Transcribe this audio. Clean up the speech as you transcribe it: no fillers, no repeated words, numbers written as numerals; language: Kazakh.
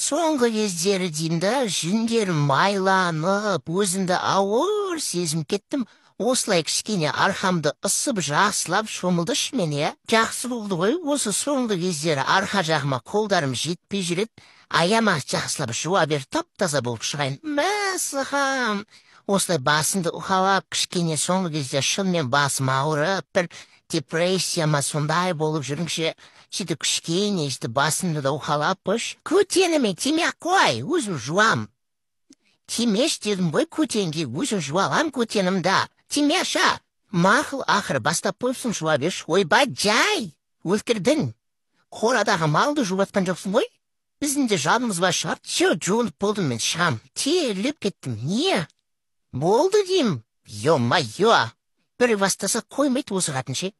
Соңғы кездері деймін да, жүндерім майланып, өзімді ауыр сезім кеттім. Осылай кішкене арқамды ысып жақсылап шомылдыш мен, иә. Жақсы болды ғой, осы соңғы кездері арқа жағыма қолдарым жетпей жүреді. Аяма жақсылап жуа бер, тап-таза болып шығайын. Мәссаған! Осылай басымды уқалап, кішкене соңғы кезде шынымен басым ауырып, бір депрессия ма сондай болып жүріңше, сөйтіп кішкене басымды да уқалап қойшы. Көтеніме тимей-ақ қой, өзім жуам. Тимеш дедім ғой көтенге, өзім жуалам көтенімді. Тимеша, мақұл ақыры бастап қойыпсың жуа берші. Ойбай, жай, өлтірдің. Қорадағы малды жуатқан жоқсың ғой? Біздің де жанымыз бар шығар. Жуынып болдым мен шығам. Терлеп кеттім. Не? Болды деймін. Ё-майё. Бір бастаса қоймайды осы қатынше.